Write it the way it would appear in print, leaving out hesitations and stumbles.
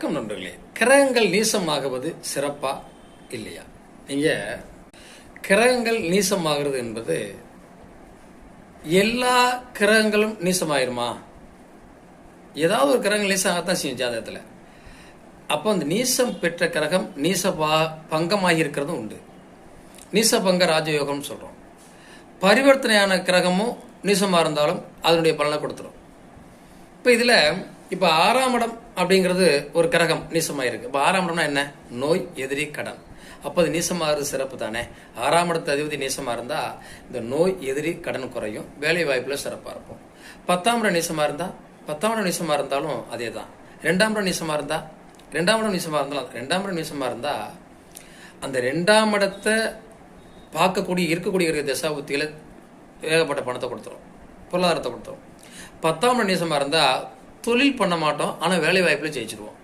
வணக்கம் நண்பர்களே. கிரகங்கள் நீசமாகுவது சிறப்பா இல்லையா? நீங்க கிரகங்கள் நீசமாகிறது என்பது எல்லா கிரகங்களும் நீசமாயிருமா? ஏதாவது ஒரு கிரகங்கள் நீசமாகத்தான் செய்யும் ஜாதகத்தில். அப்போ அந்த நீசம் பெற்ற கிரகம் பங்கமாகி இருக்கிறதும் உண்டு. நீசபங்க ராஜயோகம் சொல்றோம். பரிவர்த்தனையான கிரகமும் நீசமாக இருந்தாலும் அதனுடைய பலனை கொடுத்துரும். இப்போ 6ஆம் இடம் அப்படிங்கிறது ஒரு கிரகம் நீசமாக இருக்கு. இப்போ 6ஆம் இடம்னா என்ன? நோய், எதிரி, கடன். அப்போ அது நீசமாகிறது சிறப்பு தானே. 6ஆம் இடத்து அதிபதி நீசமாக இருந்தால் இந்த நோய், எதிரி, கடன் குறையும், வேலை வாய்ப்புல சிறப்பாக இருக்கும். 10ஆம் இடம் நீசமாக இருந்தால் 10ஆம் இடம் நீசமாக இருந்தாலும் அதே தான். 2ஆம் இடம் நீசமாக இருந்தால் 2ஆம் இடம் நீசமாக இருந்தாலும் 2ஆம் இடம் நீசமாக இருந்தால் அந்த 2ஆம் இடத்தை இருக்கக்கூடிய தசாபுத்தியில் ஏகப்பட்ட பணத்தை கொடுத்துரும், பொருளாதாரத்தை கொடுத்துரும். 10ஆம் இடம் நீசமாக இருந்தால் தொழில் பண்ண மாட்டோம், ஆனால் வேலை வாய்ப்புல ஜெயிச்சிருவோம்.